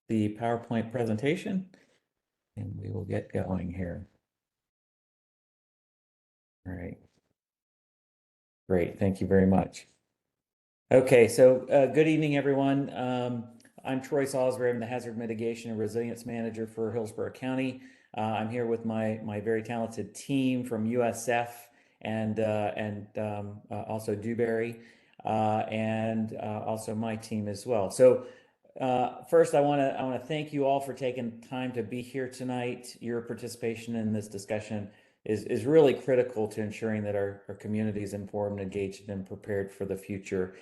the PowerPoint presentation, and we will get going here. All right. Great. Thank you very much. Okay, so good evening, everyone. I'm Troy Salisbury. I'm the Hazard Mitigation and Resilience Manager for Hillsborough County. I'm here with my very talented team from USF and also Dewberry, and also my team as well. So first, I want to thank you all for taking time to be here tonight. Your participation in this discussion is really critical to ensuring that our community is informed, engaged, and prepared for the future.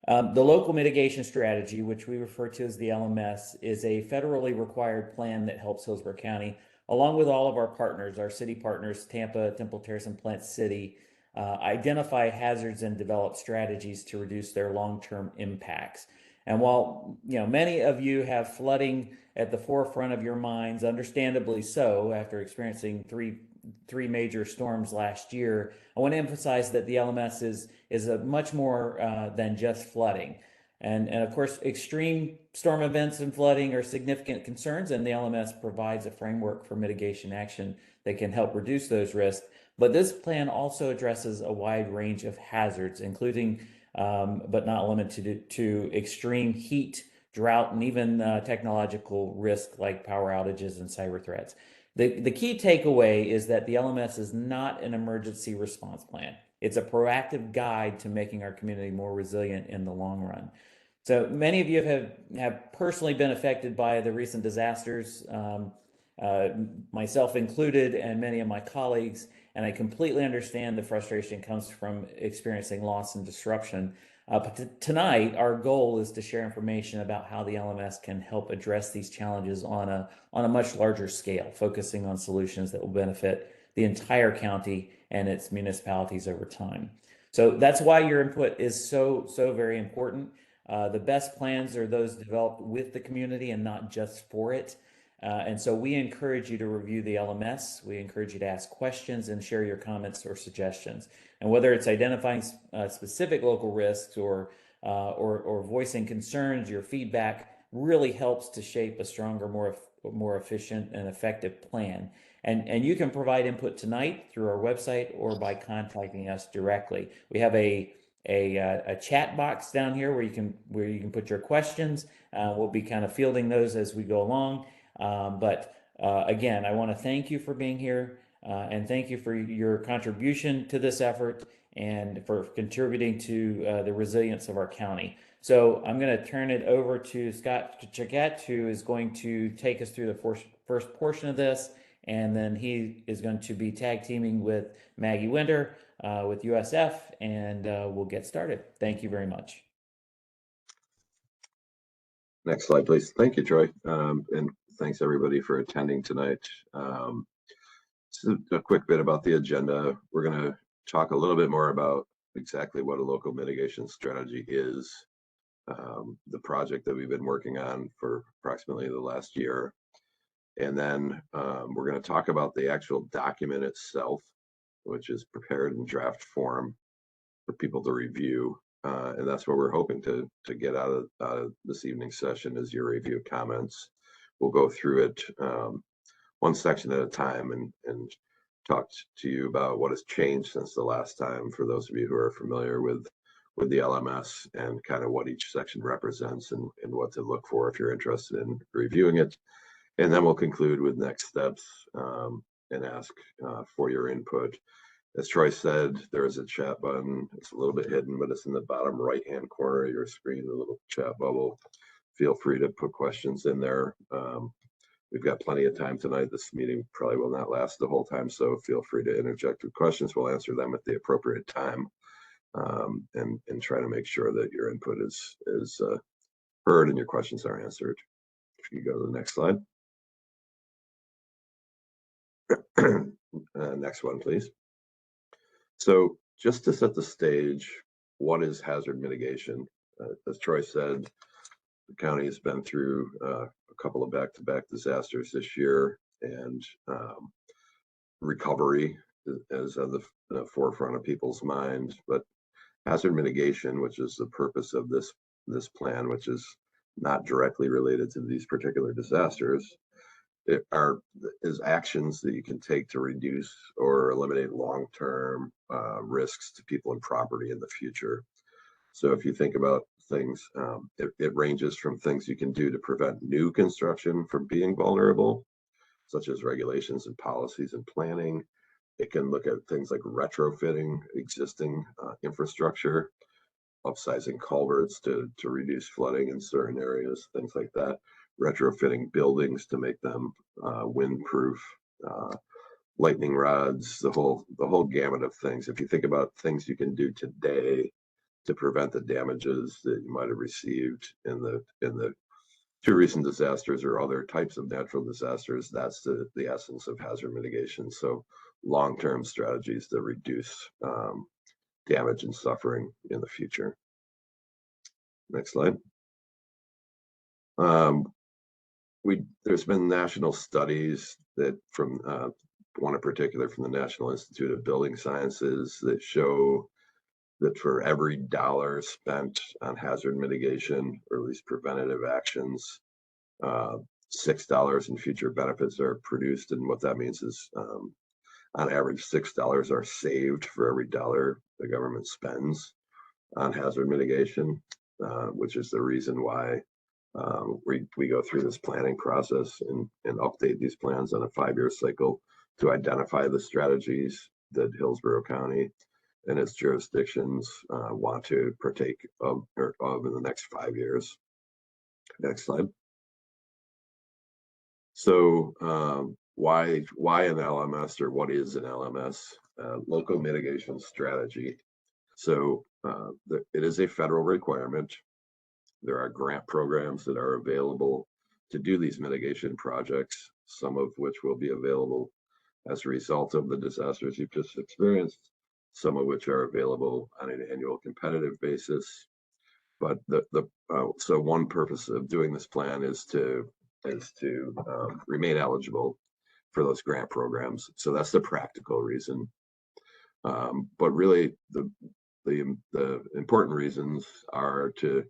The local mitigation strategy, which we refer to as the LMS, is a federally required plan that helps Hillsborough County, along with all of our partners, our city partners, Tampa, Temple Terrace, and Plant City, identify hazards and develop strategies to reduce their long-term impacts. And while many of you have flooding at the forefront of your minds, understandably so, after experiencing three major storms last year, I want to emphasize that the LMS is a much more than just flooding. And of course, extreme storm events and flooding are significant concerns, and the LMS provides a framework for mitigation action that can help reduce those risks. But this plan also addresses a wide range of hazards, including but not limited to extreme heat, drought, and even technological risk like power outages and cyber threats. The key takeaway is that the LMS is not an emergency response plan. It's a proactive guide to making our community more resilient in the long run. So many of you have personally been affected by the recent disasters, myself included, and many of my colleagues, and I completely understand the frustration comes from experiencing loss and disruption. But tonight, our goal is to share information about how the LMS can help address these challenges on a much larger scale, focusing on solutions that will benefit the entire county and its municipalities over time. So that's why your input is so very important. The best plans are those developed with the community and not just for it. And so we encourage you to review the LMS. We encourage you to ask questions and share your comments or suggestions. And whether it's identifying specific local risks or voicing concerns, your feedback really helps to shape a stronger, more efficient and effective plan. And you can provide input tonight through our website or by contacting us directly. We have a chat box down here where you can put your questions. We'll be kind of fielding those as we go along. But again, I want to thank you for being here and thank you for your contribution to this effort and for contributing to the resilience of our county. So I'm going to turn it over to Scott Chiquette, who is going to take us through the first portion of this, and then he is going to be tag teaming with Maggie Winder with USF, and we'll get started. Thank you very much. Next slide, please. Thank you, Troy. And thanks everybody for attending tonight. Just a quick bit about the agenda. We're going to talk a little bit more about exactly what a local mitigation strategy is, the project that we've been working on for approximately the last year. And then we're going to talk about the actual document itself, which is prepared in draft form for people to review. And that's what we're hoping to get out of this evening's session is your review comments. We'll go through it one section at a time and talk to you about what has changed since the last time for those of you who are familiar with the LMS and kind of what each section represents and what to look for if you're interested in reviewing it. And then we'll conclude with next steps and ask for your input. As Troy said, there is a chat button. It's a little bit hidden, but it's in the bottom right-hand corner of your screen, the little chat bubble. Feel free to put questions in there. We've got plenty of time tonight. This meeting probably will not last the whole time, so feel free to interject with questions. We'll answer them at the appropriate time and try to make sure that your input is heard and your questions are answered. If you go to the next slide. Next one, please. So just to set the stage, what is hazard mitigation? As Troy said, the county has been through a couple of back-to-back disasters this year, and recovery is at the forefront of people's minds. But hazard mitigation, which is the purpose of this plan, which is not directly related to these particular disasters, is actions that you can take to reduce or eliminate long-term risks to people and property in the future. So if you think about things, it ranges from things you can do to prevent new construction from being vulnerable, such as regulations and policies and planning. It can look at things like retrofitting existing infrastructure, upsizing culverts to reduce flooding in certain areas, things like that. Retrofitting buildings to make them windproof, lightning rods, the whole gamut of things. If you think about things you can do today to prevent the damages that you might have received in the two recent disasters or other types of natural disasters, that's the essence of hazard mitigation. So long-term strategies to reduce damage and suffering in the future. Next slide. There's been national studies that from one in particular from the National Institute of Building Sciences that show that for every dollar spent on hazard mitigation, or at least preventative actions, $6 in future benefits are produced. And what that means is on average, $6 are saved for every dollar the government spends on hazard mitigation, which is the reason why we go through this planning process and update these plans on a 5-year cycle to identify the strategies that Hillsborough County and its jurisdictions want to partake of in the next 5 years. Next slide. So why an LMS, or what is an LMS? Local mitigation strategy. So it is a federal requirement. There are grant programs that are available to do these mitigation projects, some of which will be available as a result of the disasters you've just experienced, some of which are available on an annual competitive basis. But so one purpose of doing this plan is to remain eligible for those grant programs. So that's the practical reason. But really, the important reasons are to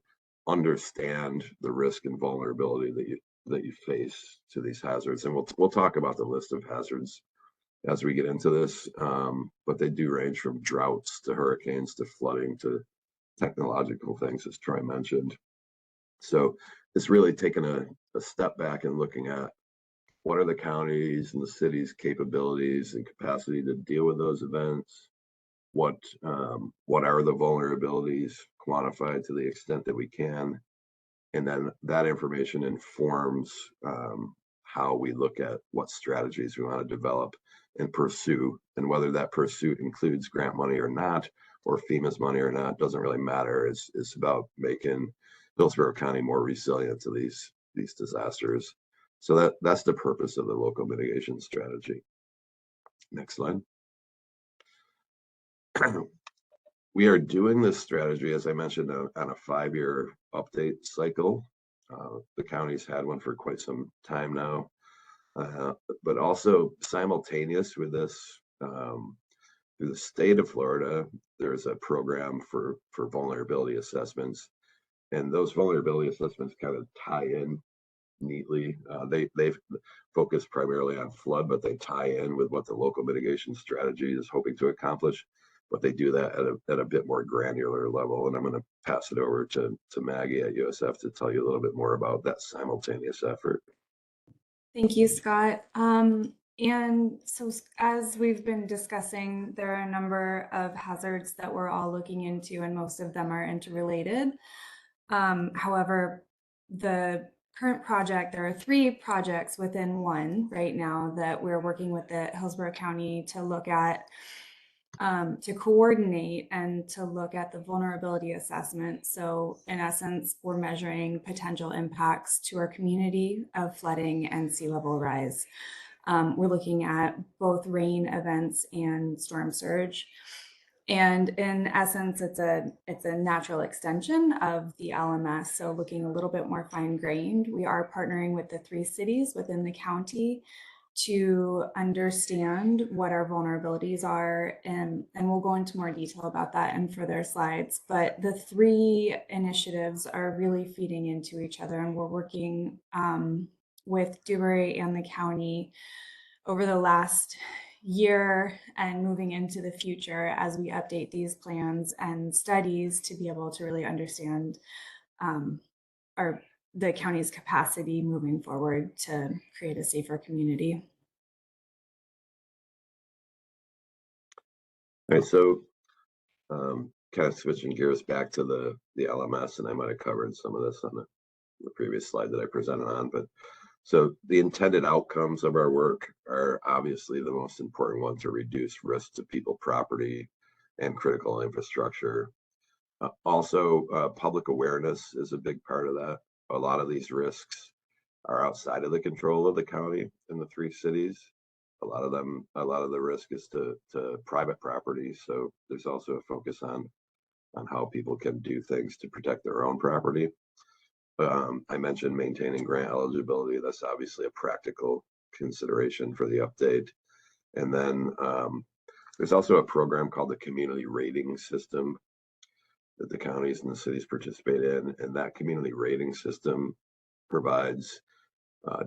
understand the risk and vulnerability that you face to these hazards. And we'll talk about the list of hazards as we get into this, but they do range from droughts to hurricanes to flooding to technological things, as Troy mentioned. So it's really taking a step back and looking at what are the counties and the city's capabilities and capacity to deal with those events. What are the vulnerabilities quantified to the extent that we can, and then that information informs how we look at what strategies we want to develop and pursue, and whether that pursuit includes grant money or not, or FEMA's money or not, doesn't really matter. It's about making Hillsborough County more resilient to these disasters. So that's the purpose of the local mitigation strategy. Next slide. We are doing this strategy, as I mentioned, on a 5-year update cycle. The county's had one for quite some time now, but also simultaneous with this, through the state of Florida, there's a program for vulnerability assessments, and those vulnerability assessments kind of tie in neatly. They've focused primarily on flood, but they tie in with what the local mitigation strategy is hoping to accomplish. But they do that at a bit more granular level. And I'm going to pass it over to Maggie at USF to tell you a little bit more about that simultaneous effort. Thank you, Scott. And so as we've been discussing, there are a number of hazards that we're all looking into, and most of them are interrelated. However, the current project, there are 3 projects within one right now that we're working with the Hillsborough County to look at, to coordinate and to look at the vulnerability assessment. So in essence, we're measuring potential impacts to our community of flooding and sea level rise. We're looking at both rain events and storm surge. And in essence, it's a natural extension of the LMS. So looking a little bit more fine-grained, we are partnering with the 3 cities within the county to understand what our vulnerabilities are, and we'll go into more detail about that in further slides. But the three initiatives are really feeding into each other, and we're working with Dewberry and the county over the last year and moving into the future as we update these plans and studies to be able to really understand the county's capacity moving forward to create a safer community. All right, so kind of switching gears back to the LMS, and I might have covered some of this on the previous slide that I presented on, but so the intended outcomes of our work are obviously the most important one: to reduce risk to people, property, and critical infrastructure. Also, public awareness is a big part of that. A lot of these risks are outside of the control of the county and the three cities. A lot of the risk is to private property. So there's also a focus on how people can do things to protect their own property. I mentioned maintaining grant eligibility. That's obviously a practical consideration for the update. And then there's also a program called the Community Rating System that the counties and the cities participate in. And that community rating system provides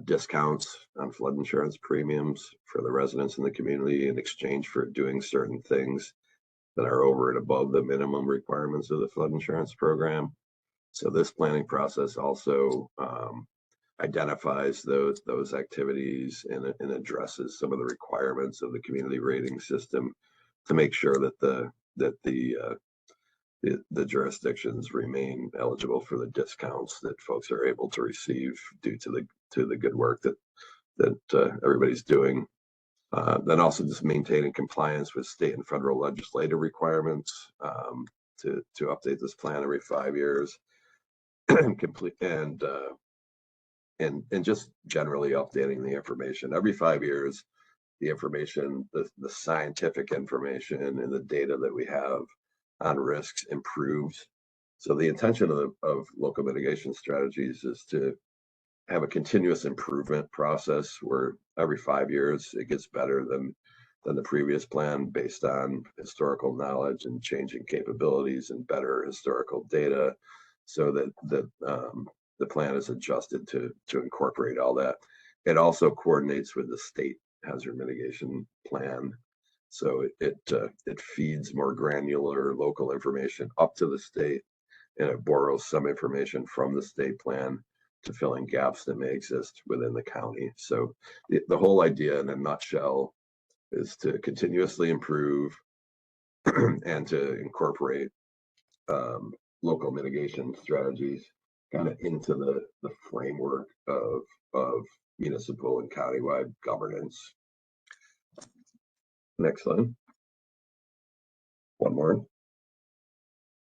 discounts on flood insurance premiums for the residents in the community in exchange for doing certain things that are over and above the minimum requirements of the flood insurance program. So this planning process also identifies those activities and addresses some of the requirements of the community rating system to make sure that the jurisdictions remain eligible for the discounts that folks are able to receive due to the good work that everybody's doing. Then also just maintaining compliance with state and federal legislative requirements to update this plan every 5 years, and just generally updating the information every 5 years. The information, the scientific information and the data that we have on risks improves. So the intention of local mitigation strategies is to have a continuous improvement process where every 5 years it gets better than the previous plan based on historical knowledge and changing capabilities and better historical data, so that the plan is adjusted to incorporate all that. It also coordinates with the state hazard mitigation plan. So it feeds more granular local information up to the state, and it borrows some information from the state plan to fill in gaps that may exist within the county. So the whole idea in a nutshell is to continuously improve and to incorporate local mitigation strategies kind of into the framework of municipal and countywide governance. Next slide. One more.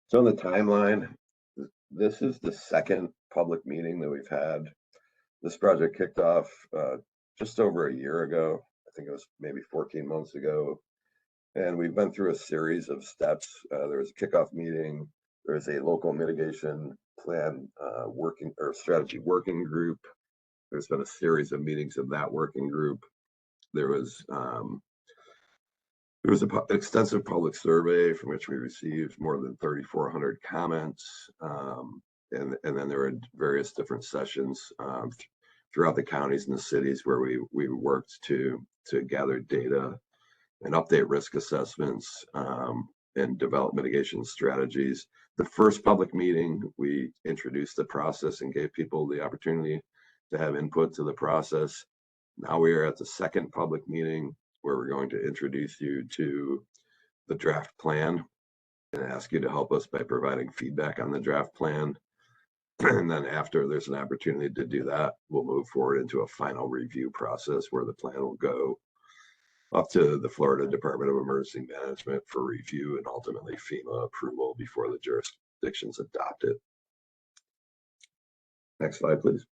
So in the timeline, this is the second public meeting that we've had. This project kicked off just over a year ago. I think it was maybe 14 months ago. And we've been through a series of steps. There was a kickoff meeting. There was a local mitigation plan strategy working group. There's been a series of meetings of that working group. There was an extensive public survey from which we received more than 3,400 comments. And then there were various different sessions throughout the counties and the cities where we worked to gather data and update risk assessments and develop mitigation strategies. The first public meeting, we introduced the process and gave people the opportunity to have input to the process. Now we are at the second public meeting where we're going to introduce you to the draft plan and ask you to help us by providing feedback on the draft plan. And then after there's an opportunity to do that, we'll move forward into a final review process where the plan will go up to the Florida Department of Emergency Management for review and ultimately FEMA approval before the jurisdictions adopt it. Next slide, please.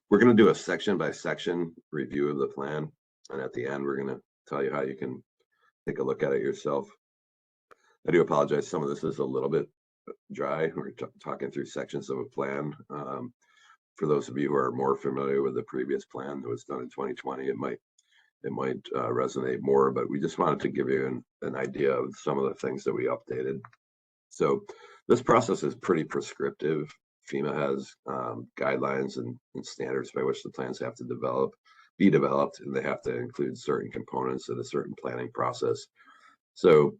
We're going to do a section by section review of the plan. And at the end, we're going to tell you how you can take a look at it yourself. I do apologize. Some of this is a little bit dry. We're talking through sections of a plan. For those of you who are more familiar with the previous plan that was done in 2020, it might resonate more, but we just wanted to give you an idea of some of the things that we updated. So this process is pretty prescriptive. FEMA has guidelines and standards by which the plans have to be developed, and they have to include certain components in a certain planning process. So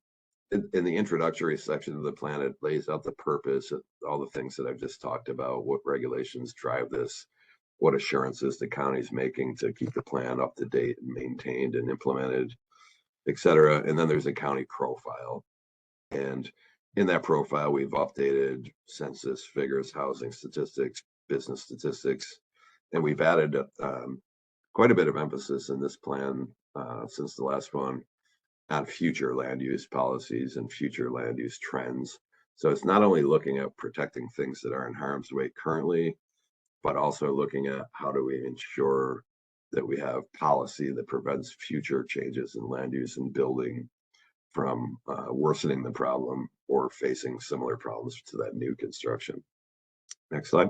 in the introductory section of the plan, it lays out the purpose, all the things that I've just talked about, what regulations drive this, what assurances the county's making to keep the plan up to date and maintained and implemented, et cetera. And then there's a county profile. And in that profile, we've updated census figures, housing statistics, business statistics, and we've added quite a bit of emphasis in this plan since the last one on future land use policies and future land use trends. So it's not only looking at protecting things that are in harm's way currently, but also looking at how do we ensure that we have policy that prevents future changes in land use and building from worsening the problem or facing similar problems to that new construction. Next slide.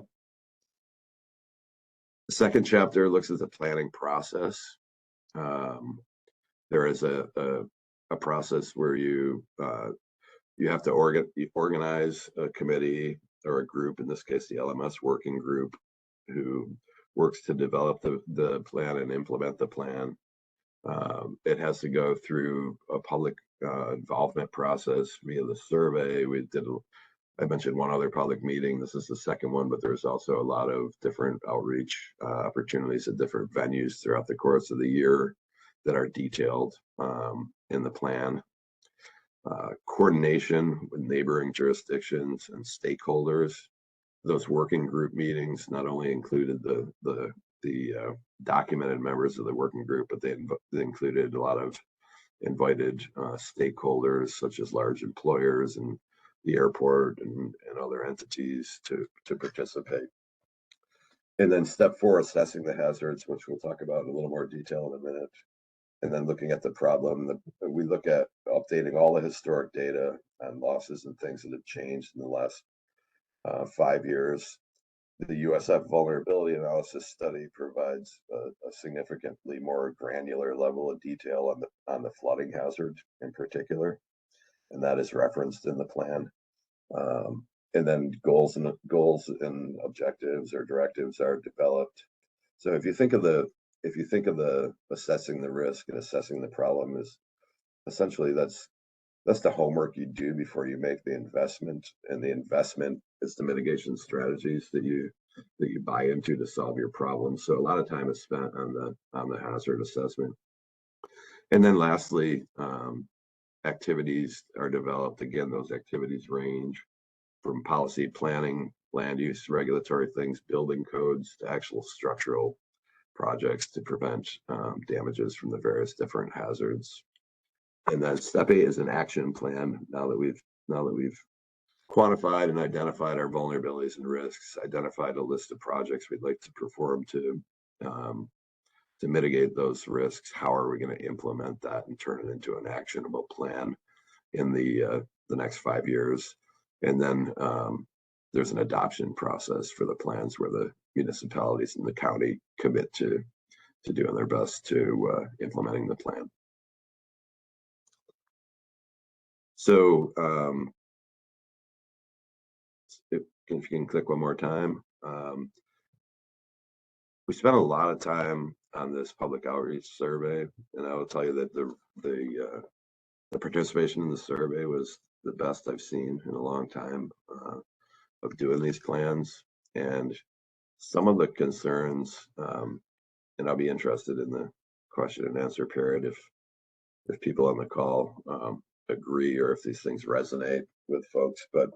The second chapter looks at the planning process. There is a process where you have to organize a committee or a group, in this case the LMS working group, who works to develop the plan and implement the plan. It has to go through a public involvement process via the survey. I mentioned one other public meeting. This is the second one, but there's also a lot of different outreach opportunities at different venues throughout the course of the year that are detailed in the plan. Coordination with neighboring jurisdictions and stakeholders. Those working group meetings not only included the documented members of the working group, but they included a lot of invited stakeholders such as large employers and the airport and other entities to participate. And then step 4, assessing the hazards, which we'll talk about in a little more detail in a minute. And then looking at the problem, we look at updating all the historic data on losses and things that have changed in the last 5 years. The USF vulnerability analysis study provides a significantly more granular level of detail on the flooding hazard in particular, and that is referenced in the plan. And then goals and objectives or directives are developed. So if you think of the assessing the risk and assessing the problem is essentially that's the homework you do before you make the investment, and the investment is the mitigation strategies that you buy into to solve your problem. So a lot of time is spent on the hazard assessment. And then lastly, activities are developed. Again, those activities range from policy planning, land use, regulatory things, building codes, to actual structural projects to prevent damages from the various different hazards. And then step 8 is an action plan. Now that we've quantified and identified our vulnerabilities and risks, identified a list of projects we'd like to perform to mitigate those risks, how are we going to implement that and turn it into an actionable plan in the next 5 years? And then there's an adoption process for the plans where the municipalities and the county commit to doing their best to implementing the plan. So if you can click one more time. We spent a lot of time on this public outreach survey, and I will tell you that the participation in the survey was the best I've seen in a long time of doing these plans. And some of the concerns, and I'll be interested in the question and answer period if people on the call agree or if these things resonate with folks. But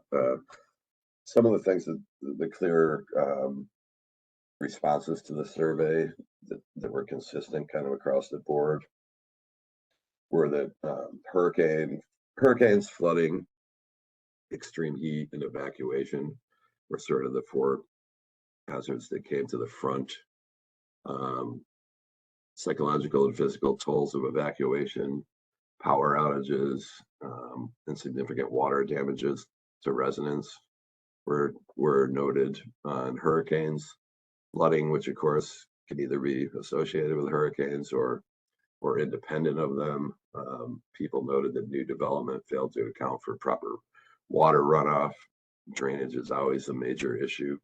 some of the things the clear responses to the survey that were consistent kind of across the board were that hurricanes, flooding, extreme heat, and evacuation were sort of the 4 hazards that came to the front. Psychological and physical tolls of evacuation, power outages, and significant water damages to residents were noted on hurricanes, flooding, which of course can either be associated with hurricanes or independent of them. People noted that new development failed to account for proper water runoff. Drainage is always a major issue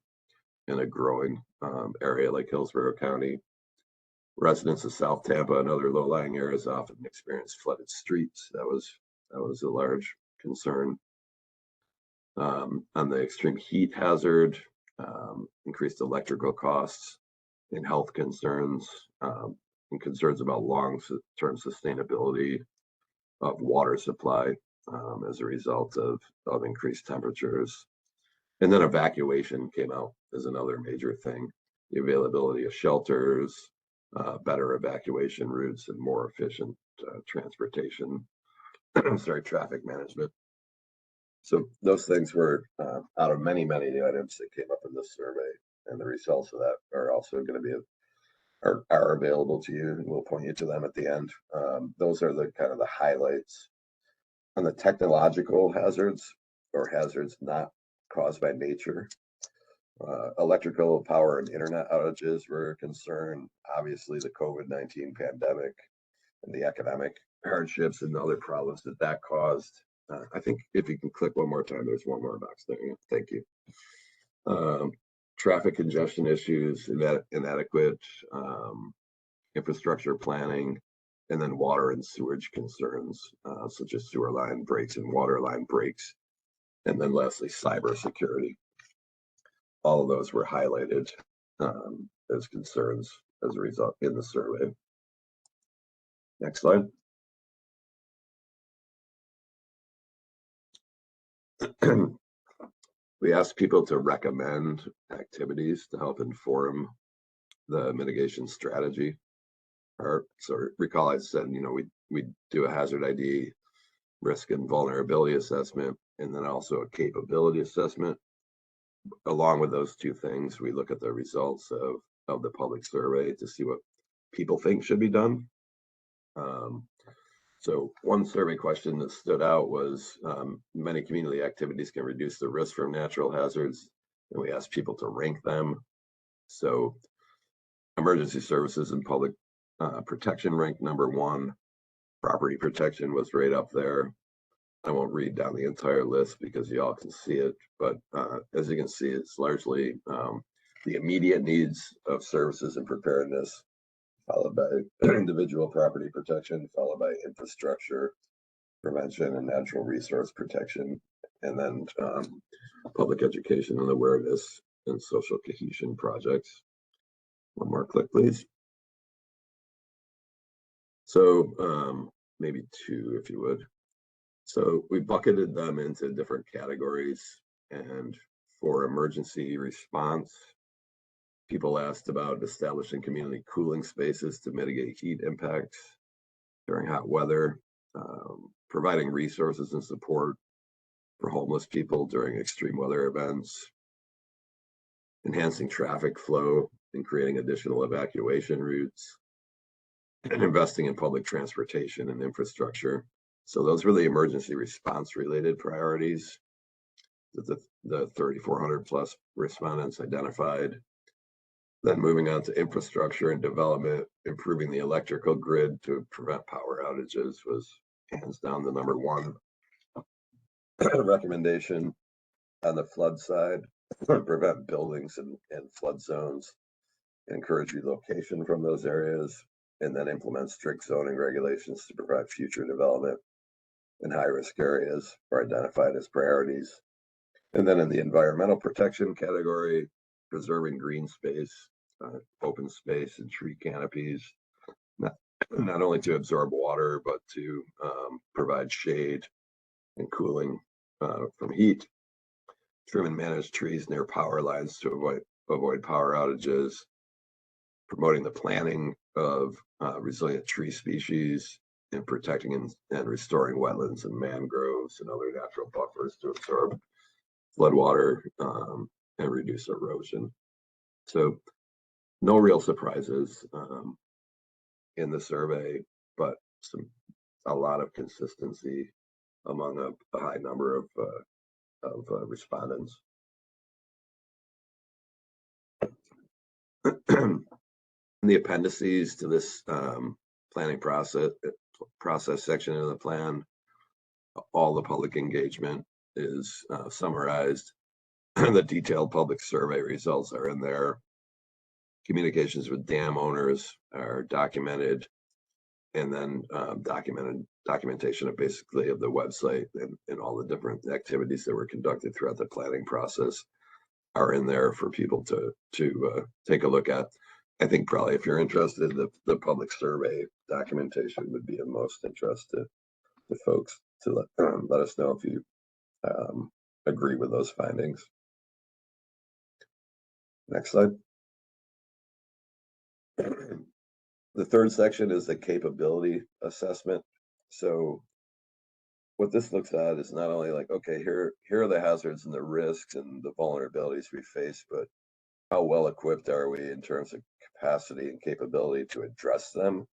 in a growing area like Hillsborough County. Residents of South Tampa and other low-lying areas often experience flooded streets. That was a large concern. On the extreme heat hazard, increased electrical costs, and health concerns, and concerns about long-term sustainability of water supply as a result of increased temperatures. And then evacuation came out as another major thing. The availability of shelters, better evacuation routes, and more efficient transportation, traffic management. So those things were out of many of the items that came up in this survey, and the results of that are also going to be are available to you, and we'll point you to them at the end. Those are the kind of the highlights. On the technological hazards or hazards not caused by nature, electrical power and internet outages were a concern. Obviously, the COVID-19 pandemic and the economic hardships and other problems that caused. I think if you can click one more time, there's one more box there. Thank you. Traffic congestion issues, inadequate infrastructure planning, and then water and sewage concerns, such as sewer line breaks and water line breaks. And then lastly, cybersecurity. All of those were highlighted as concerns as a result in the survey. Next slide. We asked people to recommend activities to help inform the mitigation strategy. So recall I said, we do a hazard ID, risk and vulnerability assessment, and then also a capability assessment. Along with those two things, we look at the results of the public survey to see what people think should be done. So one survey question that stood out was many community activities can reduce the risk from natural hazards, and we asked people to rank them. So emergency services and public protection ranked number 1. Property protection was right up there. I won't read down the entire list because you all can see it, but as you can see, it's largely the immediate needs of services and preparedness, followed by individual property protection, followed by infrastructure prevention and natural resource protection, and then public education and awareness and social cohesion projects. One more click, please. So maybe 2, if you would. So we bucketed them into different categories, and for emergency response, people asked about establishing community cooling spaces to mitigate heat impacts during hot weather, providing resources and support for homeless people during extreme weather events, enhancing traffic flow and creating additional evacuation routes, and investing in public transportation and infrastructure. So those were the emergency response related priorities that the 3,400 plus respondents identified. Then moving on to infrastructure and development, improving the electrical grid to prevent power outages was hands down the number 1 recommendation. On the flood side, prevent buildings and flood zones, encourage relocation from those areas, and then implement strict zoning regulations to provide future development in high-risk areas are identified as priorities. And then in the environmental protection category, preserving green space, open space, and tree canopies, not only to absorb water, but to provide shade and cooling from heat. Trim and manage trees near power lines to avoid power outages. Promoting the planting of resilient tree species, and protecting and restoring wetlands and mangroves and other natural buffers to absorb floodwater and reduce erosion. So no real surprises in the survey, but a lot of consistency among a high number of respondents. The appendices to this planning process section of the plan, all the public engagement is summarized. The detailed public survey results are in there. Communications with dam owners are documented, and then documentation of basically of the website and all the different activities that were conducted throughout the planning process are in there for people to take a look at. I think probably if you're interested, the public survey documentation would be of most interest to folks to let us know if you agree with those findings. Next slide. The third section is the capability assessment. So what this looks at is not only like, okay, here are the hazards and the risks and the vulnerabilities we face, but how well equipped are we in terms of capacity and capability to address them?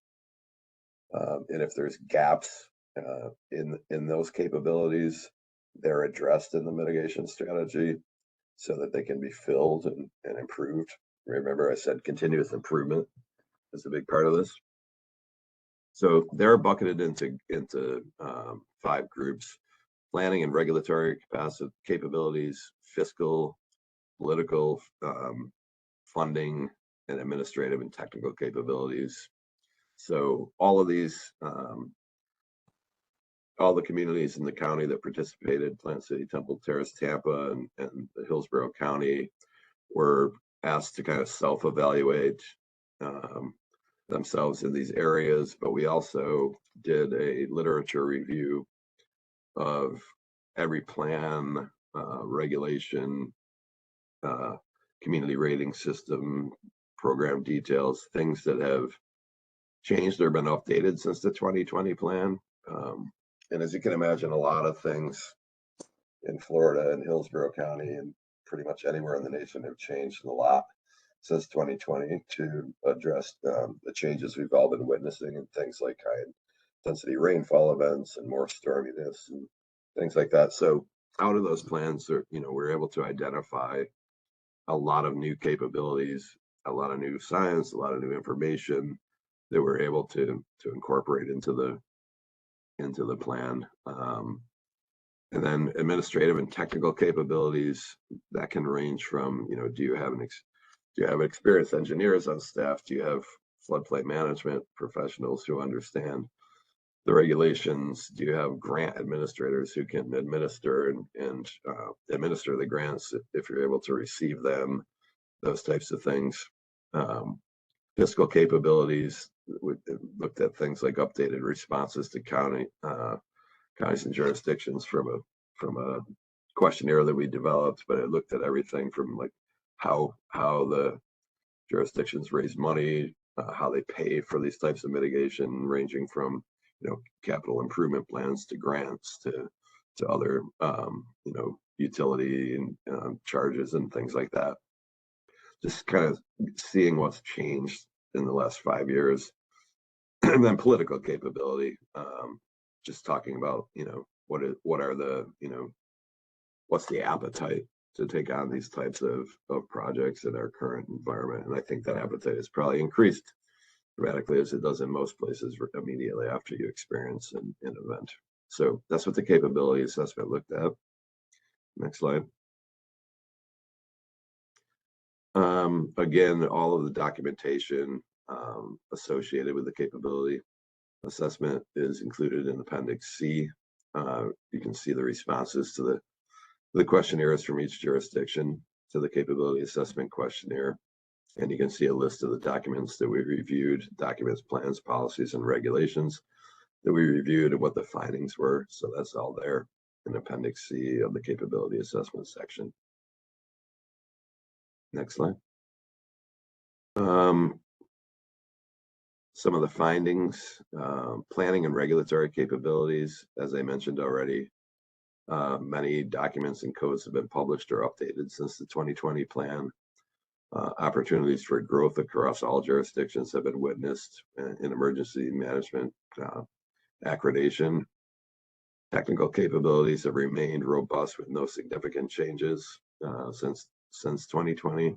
And if there's gaps in those capabilities, they're addressed in the mitigation strategy so that they can be filled and improved. Remember, I said continuous improvement is a big part of this. So they're bucketed into 5 groups: planning and regulatory capacity, capabilities, fiscal, political, funding, and administrative and technical capabilities. So all of these, all the communities in the county that participated, Plant City, Temple Terrace, Tampa, and the Hillsborough County, were asked to kind of self-evaluate themselves in these areas, but we also did a literature review of every plan, regulation, community rating system, program details, things that have changed or been updated since the 2020 plan. And as you can imagine, a lot of things in Florida and Hillsborough County and pretty much anywhere in the nation have changed a lot since 2020 to address the changes we've all been witnessing in things like high intensity rainfall events and more storminess and things like that. So out of those plans, we're able to identify a lot of new capabilities, a lot of new science, a lot of new information that we're able to incorporate into the plan. And then administrative and technical capabilities that can range from, do you have experienced engineers on staff? Do you have floodplain management professionals who understand the regulations? Do you have grant administrators who can administer and administer the grants if you're able to receive them? Those types of things. Fiscal capabilities. We looked at things like updated responses to counties and jurisdictions from a questionnaire that we developed, but it looked at everything from like how the jurisdictions raise money, how they pay for these types of mitigation, ranging from capital improvement plans to grants to other utility and charges and things like that. Just kind of seeing what's changed in the last 5 years. And then political capability, just talking about what's the appetite to take on these types of projects in our current environment. And I think that appetite has probably increased dramatically, as it does in most places immediately after you experience an event. So that's what the capability assessment looked at. Next slide. Again, all of the documentation associated with the capability assessment is included in Appendix C. You can see the responses to the questionnaires from each jurisdiction to the capability assessment questionnaire. And you can see a list of the documents that we reviewed, documents, plans, policies, and regulations that we reviewed and what the findings were. So that's all there in Appendix C of the capability assessment section. Next slide. Some of the findings, planning and regulatory capabilities, as I mentioned already, many documents and codes have been published or updated since the 2020 plan. Opportunities for growth across all jurisdictions have been witnessed in emergency management accreditation. Technical capabilities have remained robust with no significant changes since 2020.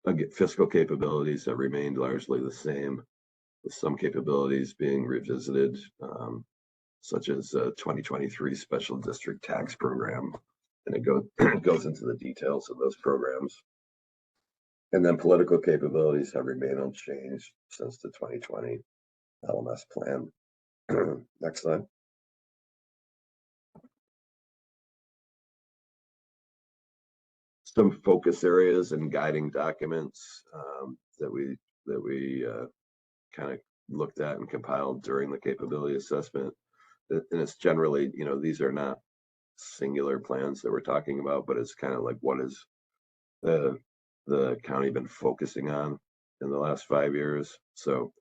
Again, fiscal capabilities have remained largely the same, with some capabilities being revisited, such as 2023 Special District Tax Program, and it goes into the details of those programs. And then political capabilities have remained unchanged since the 2020 LMS plan. Next slide. Some focus areas and guiding documents that we kind of looked at and compiled during the capability assessment. And it's generally, these are not singular plans that we're talking about, but it's kind of like, what is the county been focusing on in the last 5 years? So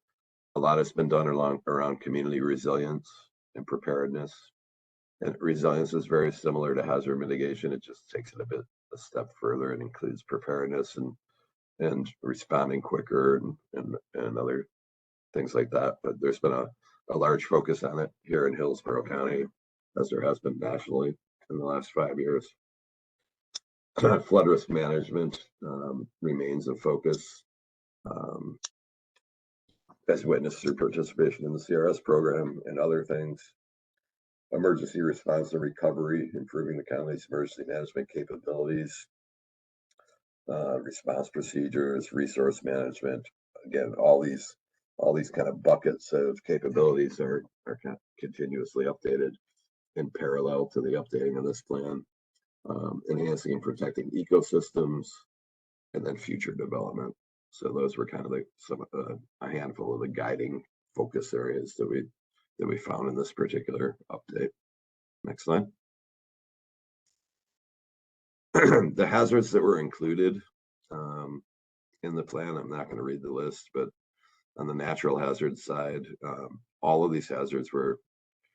a lot has been done around community resilience and preparedness. And resilience is very similar to hazard mitigation. It just takes it a step further and includes preparedness and responding quicker and other things like that. But there's been a large focus on it here in Hillsborough County, as there has been nationally in the last 5 years. Flood risk management remains a focus, as witnessed through participation in the CRS program and other things. Emergency response and recovery, improving the county's emergency management capabilities, response procedures, resource management. Again, all these kind of buckets of capabilities are kind of continuously updated in parallel to the updating of this plan. Enhancing and protecting ecosystems, and then future development. So those were kind of a handful of the guiding focus areas that we found in this particular update. Next slide. The hazards that were included in the plan, I'm not going to read the list, but on the natural hazard side, all of these hazards were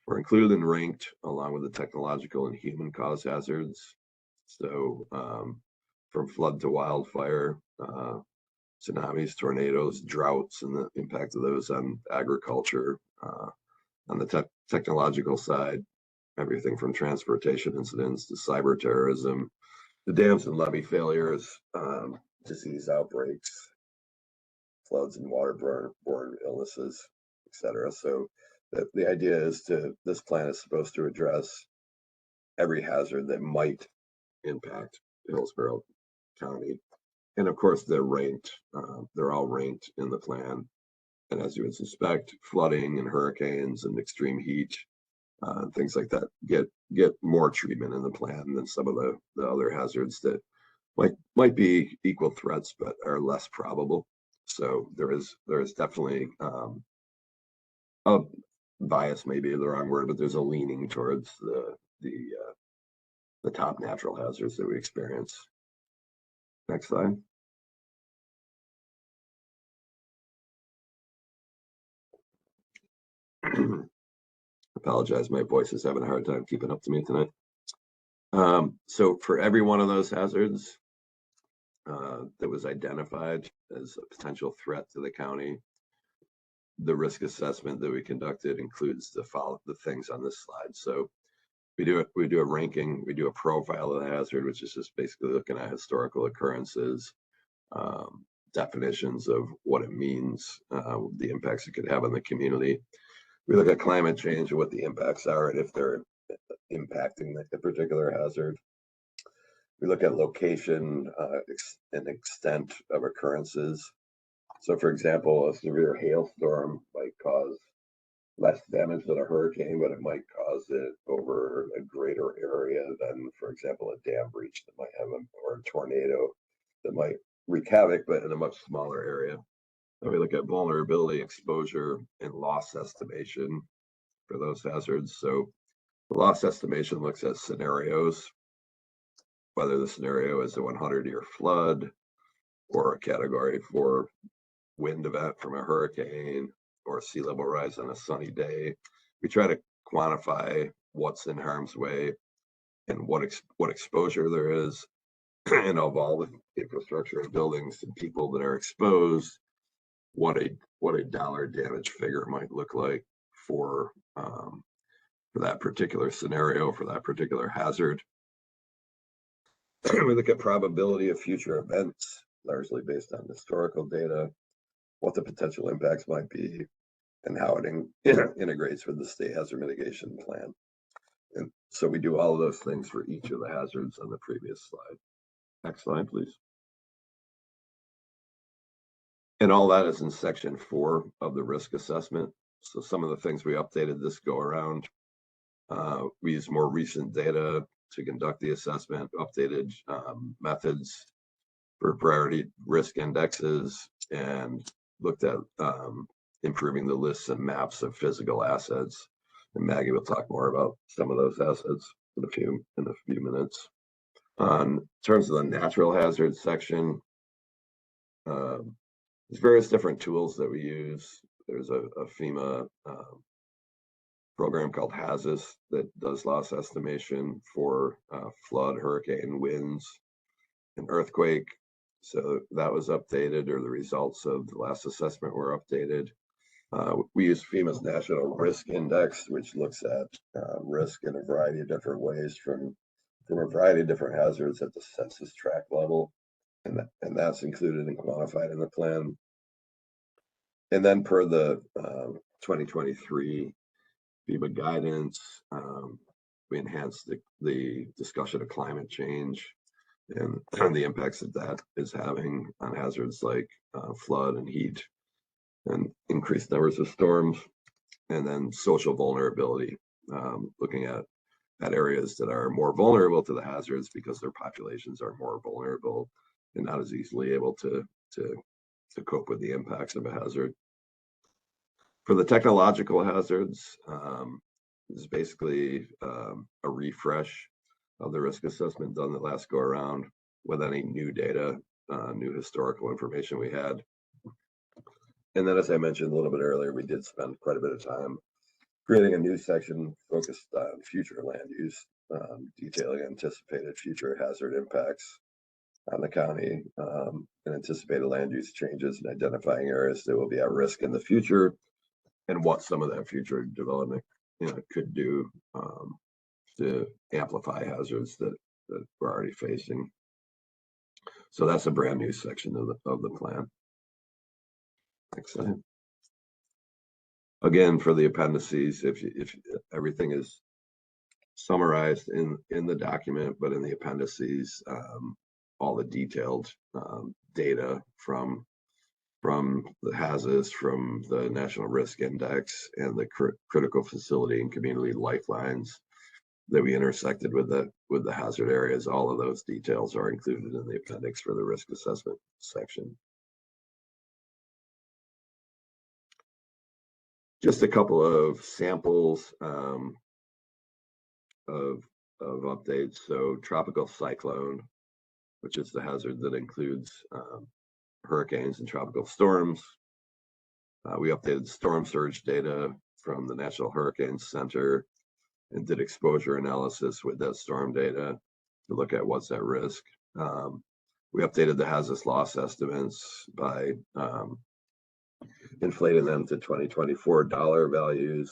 included and ranked along with the technological and human cause hazards. So from flood to wildfire, tsunamis, tornadoes, droughts, and the impact of those on agriculture. On the technological side, everything from transportation incidents to cyber terrorism, the dams and levee failures, disease outbreaks, floods and waterborne illnesses, etc. So the idea is this plan is supposed to address every hazard that might impact Hillsborough County. And of course, they're ranked, they're all ranked in the plan. And as you would suspect, flooding and hurricanes and extreme heat, things like that get more treatment in the plan than some of the other hazards that might be equal threats, but are less probable. So there is definitely a bias, maybe the wrong word, but there's a leaning towards the top natural hazards that we experience. Next slide. Apologize, my voice is having a hard time keeping up to me tonight. So for every one of those hazards that was identified as a potential threat to the county, the risk assessment that we conducted includes the things on this slide. So we do a ranking, we do a profile of the hazard, which is just basically looking at historical occurrences, definitions of what it means, the impacts it could have on the community. We look at climate change and what the impacts are and if they're impacting the particular hazard. We look at location and extent of occurrences. So for example, a severe hailstorm might cause less damage than a hurricane, but it might cause it over a greater area than, for example, a dam breach that might have, or a tornado that might wreak havoc, but in a much smaller area. And we look at vulnerability, exposure, and loss estimation for those hazards. So the loss estimation looks at scenarios, whether the scenario is a 100-year flood or a Category 4 wind event from a hurricane or sea level rise on a sunny day. We try to quantify what's in harm's way and what exposure there is, and of all the infrastructure and buildings and people that are exposed, what a dollar damage figure might look like for that particular scenario, for that particular hazard. We look at probability of future events, largely based on historical data, what the potential impacts might be, and how it integrates with the state hazard mitigation plan. And so we do all of those things for each of the hazards on the previous slide. Next slide, please. And all that is in section 4 of the risk assessment. So some of the things we updated this go around. We use more recent data to conduct the assessment, updated methods for priority risk indexes, and looked at improving the lists and maps of physical assets. And Maggie will talk more about some of those assets in a few minutes. In terms of the natural hazards section, there's various different tools that we use. There's a FEMA program called HAZIS that does loss estimation for flood, hurricane, winds, and earthquake. So that was updated, or the results of the last assessment were updated. We use FEMA's National Risk Index, which looks at risk in a variety of different ways from a variety of different hazards at the census tract level. And that's included and quantified in the plan. And then per the 2023 FEMA guidance, we enhanced the discussion of climate change and the impacts that is having on hazards like flood and heat and increased numbers of storms. And then social vulnerability, looking at areas that are more vulnerable to the hazards because their populations are more vulnerable and not as easily able to cope with the impacts of a hazard. For the technological hazards, this is basically a refresh of the risk assessment done the last go around with any new data, new historical information we had. And then, as I mentioned a little bit earlier, we did spend quite a bit of time creating a new section focused on future land use, detailing anticipated future hazard impacts on the county, and anticipated land use changes, and identifying areas that will be at risk in the future, and what some of that future development could do to amplify hazards that we're already facing. So that's a brand new section of the plan. Next slide. Again, for the appendices, if everything is summarized in the document, but in the appendices, all the detailed data from the HAZIS, from the National Risk Index, and the critical facility and community lifelines that we intersected with the hazard areas, all of those details are included in the appendix for the risk assessment section. Just a couple of samples of updates. So tropical cyclone, which is the hazard that includes hurricanes and tropical storms. We updated storm surge data from the National Hurricane Center and did exposure analysis with that storm data to look at what's at risk. We updated the HAZIS loss estimates by inflating them to 2024 dollar values.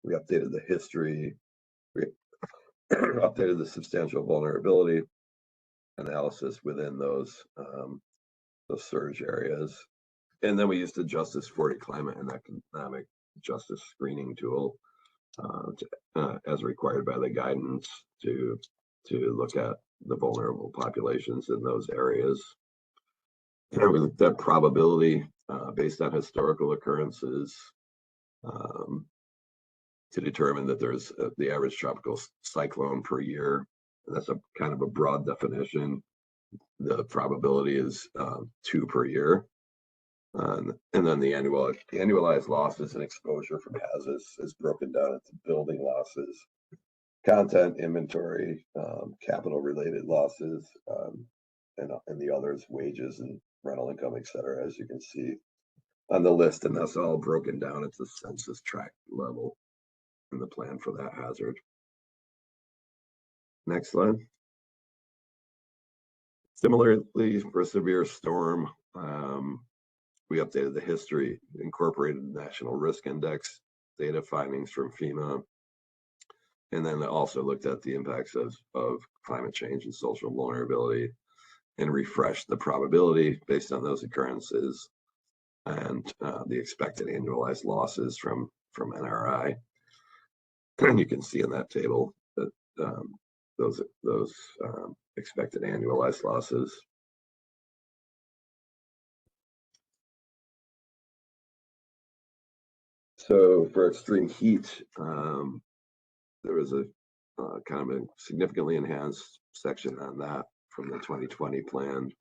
We updated the history. We updated the substantial vulnerability analysis within those surge areas. And then we used the Justice 40 climate and economic justice screening tool as required by the guidance to look at the vulnerable populations in those areas. And we looked at probability based on historical occurrences to determine that there's the average tropical cyclone per year. And that's a kind of a broad definition. The probability is 2 per year. And then the annualized losses and exposure from HAZIS is broken down into building losses, content, inventory, capital related losses, and the others, wages and rental income, etc., as you can see on the list. And that's all broken down at the census tract level in the plan for that hazard. Next slide. Similarly, for a severe storm, we updated the history, incorporated the National Risk Index data findings from FEMA, And then also looked at the impacts of climate change and social vulnerability and refreshed the probability based on those occurrences and the expected annualized losses from NRI. And you can see in that table that those expected annualized losses. So for extreme heat, there was a kind of a significantly enhanced section on that from the 2020 plan.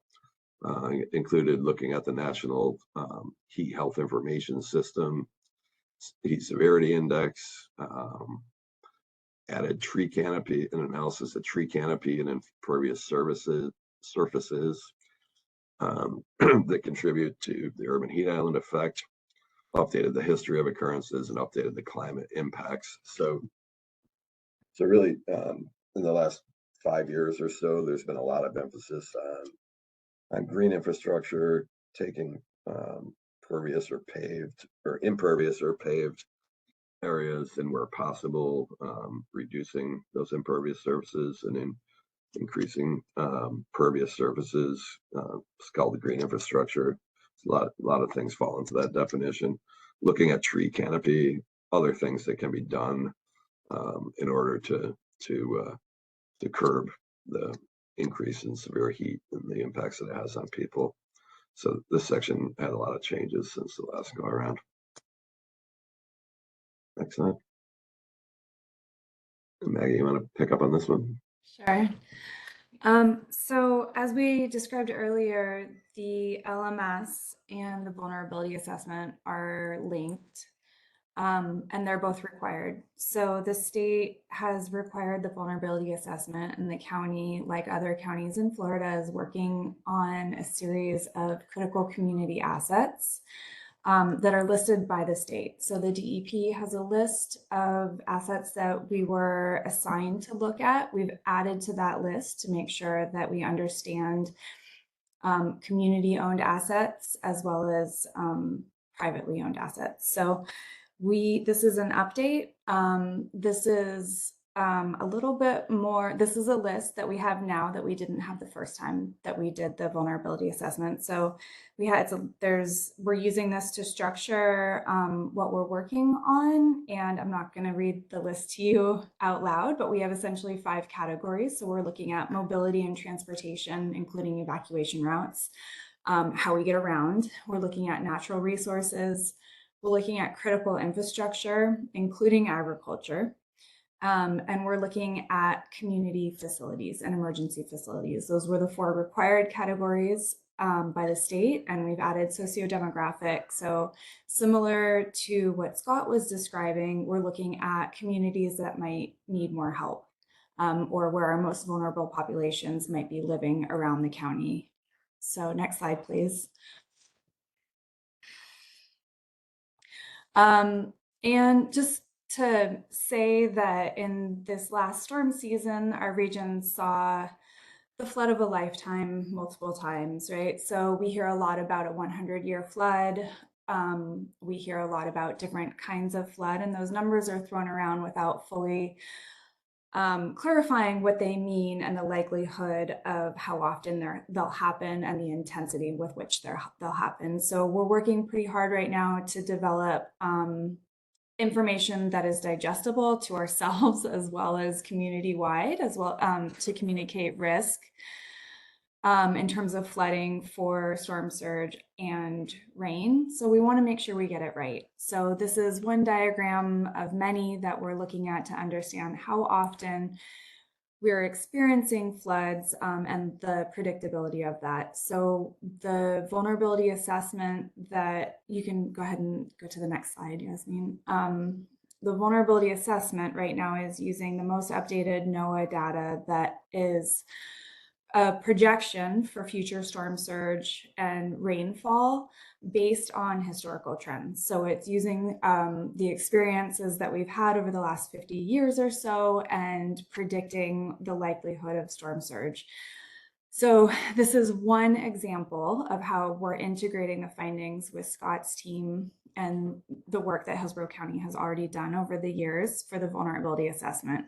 Included looking at the National Heat Health Information System, heat severity index, added tree canopy, an analysis of tree canopy and impervious surfaces that contribute to the urban heat island effect, updated the history of occurrences, and updated the climate impacts. So really, in the last 5 years or so, there's been a lot of emphasis on green infrastructure, taking pervious or paved or impervious or paved areas, and where possible, reducing those impervious surfaces and increasing pervious surfaces. It's called the green infrastructure. A lot of things fall into that definition. Looking at tree canopy, other things that can be done in order to curb the increase in severe heat and the impacts that it has on people. So this section had a lot of changes since the last go around. Next slide. Maggie, you want to pick up on this one? Sure. So as we described earlier, the LMS and the vulnerability assessment are linked, and they're both required. So the state has required the vulnerability assessment, and the county, like other counties in Florida, is working on a series of critical community assets that are listed by the state. So the DEP has a list of assets that we were assigned to look at. We've added to that list to make sure that we understand community-owned assets as well as privately owned assets. So this is an update. This is a little bit more, this is a list that we have now that we didn't have the first time that we did the vulnerability assessment. So we're using this to structure what we're working on, and I'm not going to read the list to you out loud, but we have essentially 5 categories. So we're looking at mobility and transportation, including evacuation routes, how we get around. We're looking at natural resources. We're looking at critical infrastructure, including agriculture. And we're looking at community facilities and emergency facilities. Those were the 4 required categories by the state, and we've added socio-demographic. So similar to what Scott was describing, we're looking at communities that might need more help, or where our most vulnerable populations might be living around the county. So next slide, please. And just to say that in this last storm season, our region saw the flood of a lifetime multiple times, right? So we hear a lot about a 100-year flood. We hear a lot about different kinds of flood, and those numbers are thrown around without fully clarifying what they mean and the likelihood of how often they'll happen and the intensity with which they'll happen. So we're working pretty hard right now to develop information that is digestible to ourselves as well as community-wide, as well to communicate risk in terms of flooding for storm surge and rain. So we want to make sure we get it right. So this is one diagram of many that we're looking at to understand how often we're experiencing floods and the predictability of that. So the vulnerability assessment that you can go ahead and go to the next slide, Yasmin. The vulnerability assessment right now is using the most updated NOAA data that is a projection for future storm surge and rainfall based on historical trends. So it's using the experiences that we've had over the last 50 years or so and predicting the likelihood of storm surge. So this is one example of how we're integrating the findings with Scott's team and the work that Hillsborough County has already done over the years for the vulnerability assessment.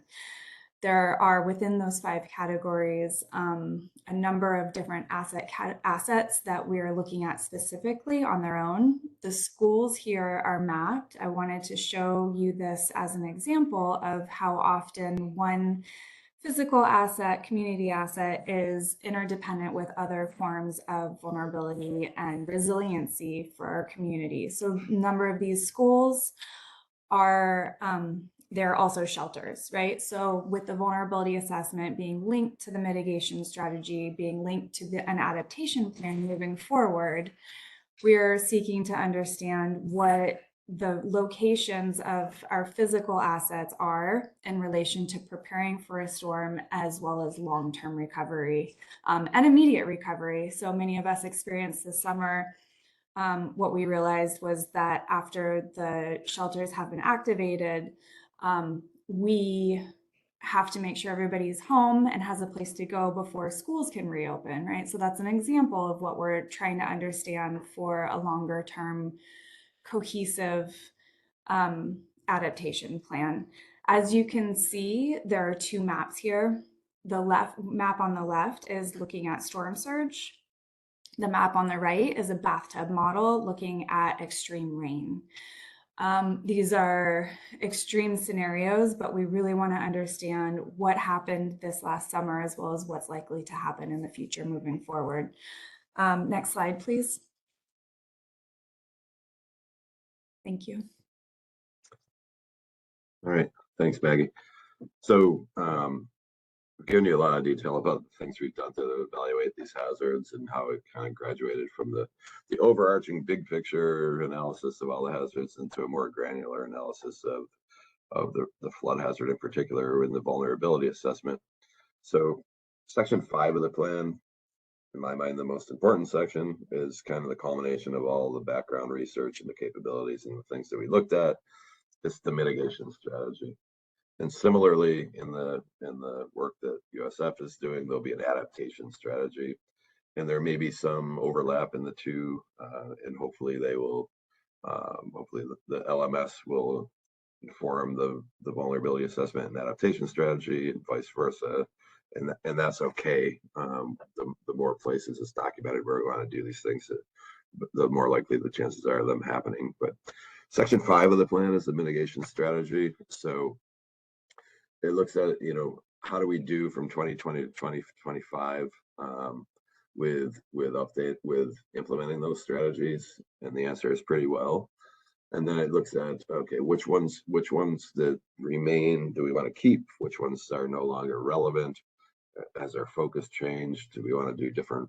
There are, within those 5 categories, a number of different assets that we're looking at specifically on their own. The schools here are mapped. I wanted to show you this as an example of how often one physical asset, community asset, is interdependent with other forms of vulnerability and resiliency for our community. So a number of these schools are, they're also shelters, right? So with the vulnerability assessment being linked to the mitigation strategy, being linked to an adaptation plan moving forward, we're seeking to understand what the locations of our physical assets are in relation to preparing for a storm, as well as long-term recovery and immediate recovery. So many of us experienced this summer. What we realized was that after the shelters have been activated, we have to make sure everybody's home and has a place to go before schools can reopen, right? So that's an example of what we're trying to understand for a longer term cohesive adaptation plan. As you can see, there are 2 maps here. The map on the left is looking at storm surge. The map on the right is a bathtub model looking at extreme rain. These are extreme scenarios, but we really want to understand what happened this last summer, as well as what's likely to happen in the future moving forward. Next slide, please. Thank you. All right, thanks, Maggie. So we've given you a lot of detail about the things we've done to evaluate these hazards and how it kind of graduated from the overarching big picture analysis of all the hazards into a more granular analysis of the flood hazard in particular in the vulnerability assessment. So section 5 of the plan, in my mind, the most important section, is kind of the culmination of all the background research and the capabilities and the things that we looked at. It's the mitigation strategy. And similarly, in the work that USF is doing, there'll be an adaptation strategy, and there may be some overlap in the two, and hopefully they will, hopefully the LMS will inform the vulnerability assessment and adaptation strategy, and vice versa, and that's okay. The more places it's documented where we want to do these things, the more likely the chances are of them happening. But section 5 of the plan is the mitigation strategy. So it looks at, how do we do from 2020 to 2025 with implementing those strategies, and the answer is pretty well. And then it looks at, okay, which ones that remain do we want to keep, which ones are no longer relevant, has our focus changed, do we want to do different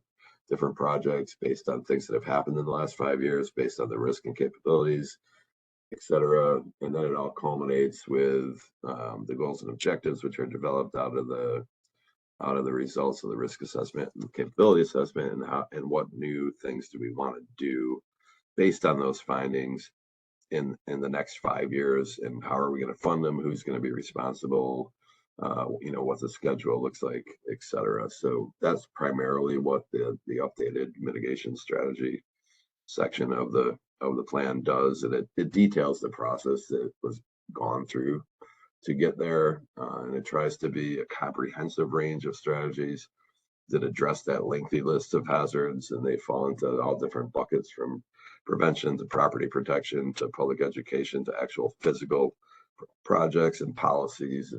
projects based on things that have happened in the last 5 years, based on the risk and capabilities, etc. And then it all culminates with the goals and objectives, which are developed out of the results of the risk assessment and capability assessment, and what new things do we want to do based on those findings in the next 5 years, and how are we going to fund them, who's going to be responsible, what the schedule looks like, etc. So that's primarily what the updated mitigation strategy section of the plan does, and it details the process that was gone through to get there, and it tries to be a comprehensive range of strategies that address that lengthy list of hazards, and they fall into all different buckets, from prevention to property protection to public education to actual physical projects and policies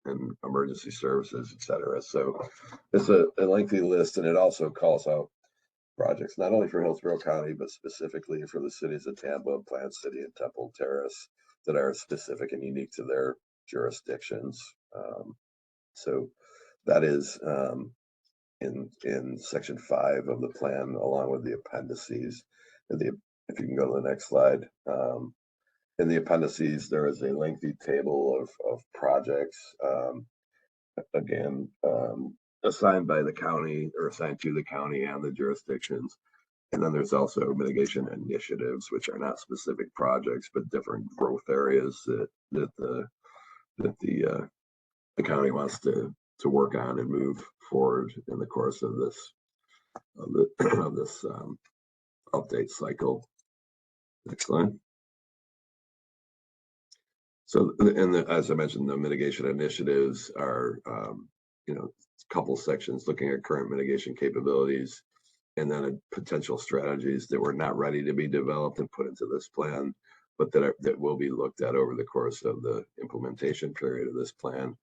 and emergency services, etc. So it's a lengthy list, and it also calls out projects not only for Hillsborough County, but specifically for the cities of Tampa, Plant City, and Temple Terrace that are specific and unique to their jurisdictions. So that is in section 5 of the plan, along with the appendices. If you can go to the next slide. In the appendices, there is a lengthy table of projects, again, assigned by the county, or assigned to the county and the jurisdictions. And then there's also mitigation initiatives, which are not specific projects, but different growth areas that the county wants to work on and move forward in the course of this update cycle. Next slide. So, as I mentioned, the mitigation initiatives are, a couple sections looking at current mitigation capabilities, and then potential strategies that were not ready to be developed and put into this plan, but that will be looked at over the course of the implementation period of this plan.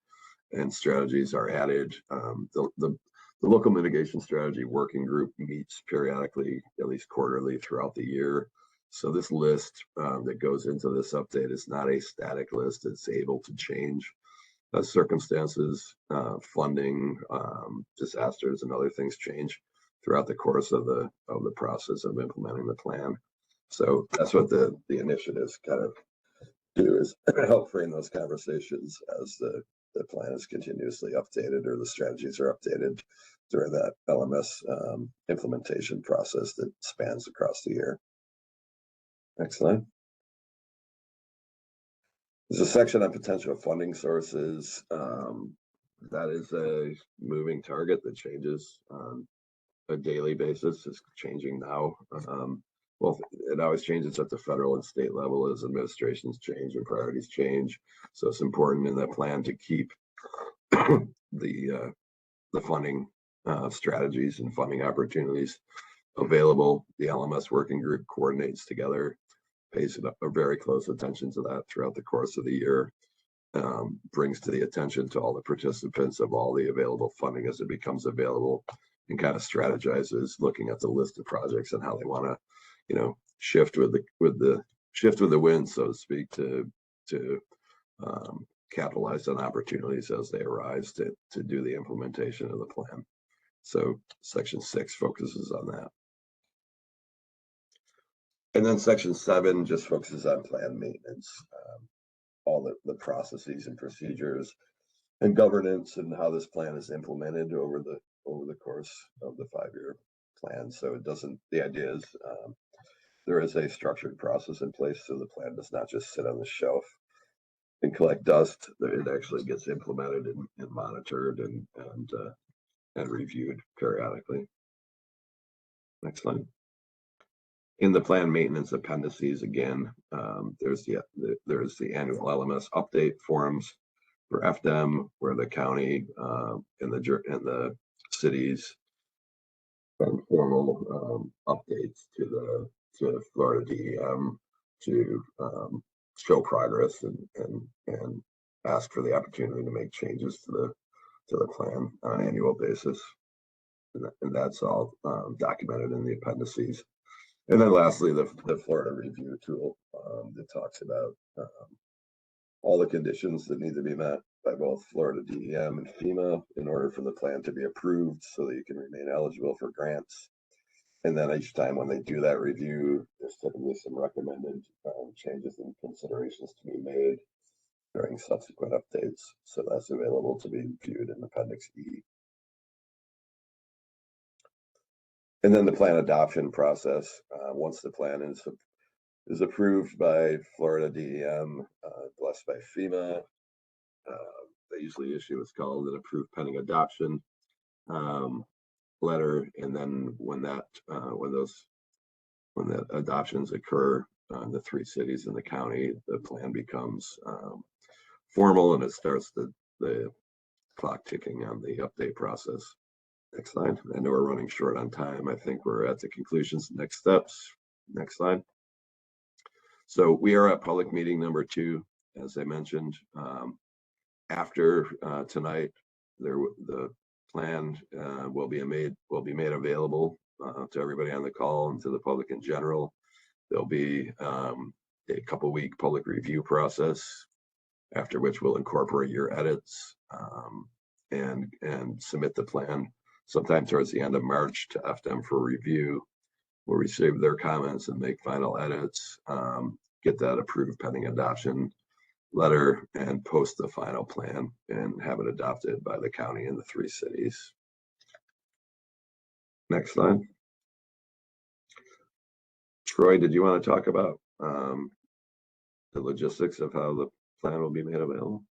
And strategies are added. The local mitigation strategy working group meets periodically, at least quarterly throughout the year. So this list that goes into this update is not a static list. It's able to change as circumstances, funding, disasters, and other things change throughout the course of the process of implementing the plan. So that's what the initiatives kind of do, is help frame those conversations as the plan is continuously updated, or the strategies are updated during that LMS implementation process that spans across the year. Next slide. There's a section on potential funding sources. That is a moving target that changes on a daily basis. It's changing now. Well, it always changes at the federal and state level as administrations change and priorities change. So it's important in that plan to keep the funding strategies and funding opportunities available. The LMS working group coordinates together, pays a very close attention to that throughout the course of the year, brings to the attention to all the participants of all the available funding as it becomes available, and kind of strategizes looking at the list of projects and how they want to, shift with the wind, so to speak, to capitalize on opportunities as they arise to do the implementation of the plan. So section 6 focuses on that. And then section 7 just focuses on plan maintenance, all the processes and procedures and governance, and how this plan is implemented over the course of the 5-year plan. So the idea is there is a structured process in place, so the plan does not just sit on the shelf and collect dust. It actually gets implemented and monitored and reviewed periodically. Next slide. In the plan maintenance appendices, again, there's the annual LMS update forums for FDEM, where the county and the cities send formal updates to Florida DEM to show progress and ask for the opportunity to make changes to the plan on an annual basis, and that's all documented in the appendices. And then lastly, the Florida review tool that talks about all the conditions that need to be met by both Florida DEM and FEMA in order for the plan to be approved, so that you can remain eligible for grants. And then each time when they do that review, there's typically some recommended changes and considerations to be made during subsequent updates. So that's available to be viewed in Appendix E. And then the plan adoption process. Once the plan is approved by Florida DEM, blessed by FEMA, they usually issue what's called an approved pending adoption letter. And then when the adoptions occur in the 3 cities in the county, the plan becomes formal, and it starts the clock ticking on the update process. Next slide. I know we're running short on time. I think we're at the conclusions. Next steps. Next slide. So we are at public meeting number 2, as I mentioned. After tonight, the plan will be made available to everybody on the call and to the public in general. There'll be a couple-week public review process, after which we'll incorporate your edits and submit the plan sometime towards the end of March to FDEM for review. We'll receive their comments and make final edits, get that approved pending adoption letter, and post the final plan and have it adopted by the county and the 3 cities. Next slide. Troy, did you want to talk about the logistics of how the plan will be made available?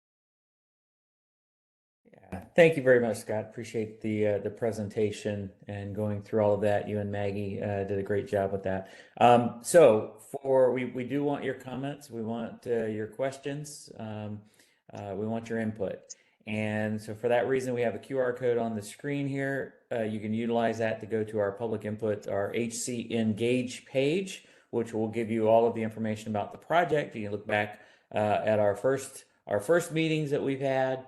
Yeah, Thank you very much, Scott. Appreciate the presentation and going through all of that. You and Maggie did a great job with that. So we do want your comments. We want your questions. We want your input. And so for that reason, we have a QR code on the screen here. You can utilize that to go to our public input, our HC Engage page, which will give you all of the information about the project. You can look back at our first meetings that we've had,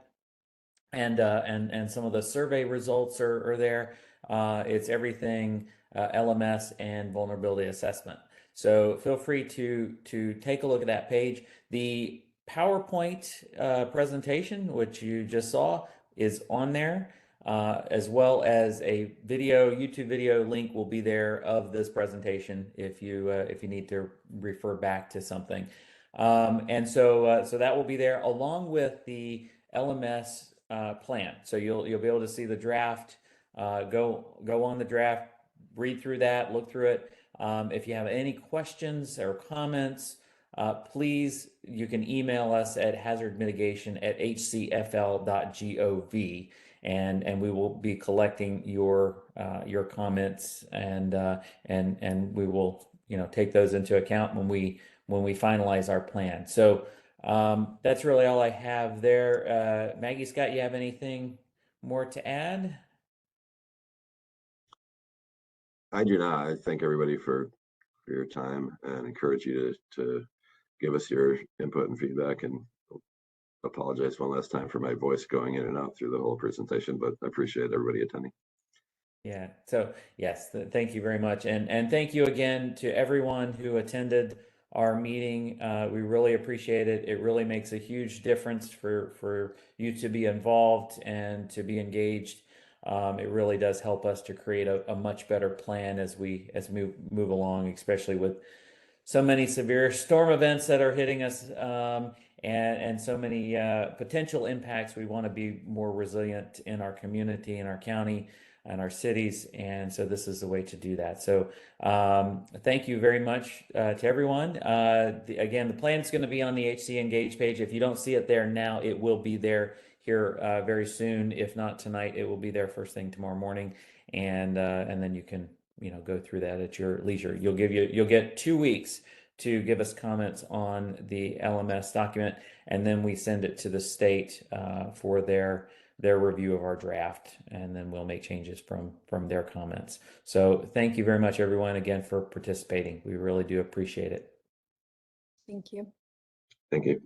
and some of the survey results are there. It's everything LMS and vulnerability assessment. So feel free to take a look at that page. The PowerPoint presentation, which you just saw, is on there, as well as a YouTube video link will be there of this presentation if you need to refer back to something. And so that will be there along with the LMS plan. So you'll be able to see the draft, go on the draft, read through that, look through it. If you have any questions or comments, please, you can email us at hazardmitigation@hcfl.gov, and we will be collecting your comments, and we will take those into account when we finalize our plan. So that's really all I have there. Maggie, Scott, you have anything more to add? I do not. I thank everybody for your time and encourage you to give us your input and feedback, and apologize one last time for my voice going in and out through the whole presentation, but I appreciate everybody attending. Yeah, so yes, thank you very much. And thank you again to everyone who attended our meeting. We really appreciate it. It really makes a huge difference for you to be involved and to be engaged. It really does help us to create a much better plan as we move along, especially with so many severe storm events that are hitting us, and so many potential impacts. We want to be more resilient in our community, in our county, and our cities, and so this is the way to do that. So thank you very much to everyone. Again, the plan is going to be on the HC Engage page. If you don't see it there now, it will be there here very soon. If not tonight, it will be there first thing tomorrow morning, and then you can go through that at your leisure. You'll get 2 weeks to give us comments on the LMS document, and then we send it to the state for their review of our draft, and then we'll make changes from their comments. So thank you very much, everyone, again, for participating. We really do appreciate it. Thank you. Thank you.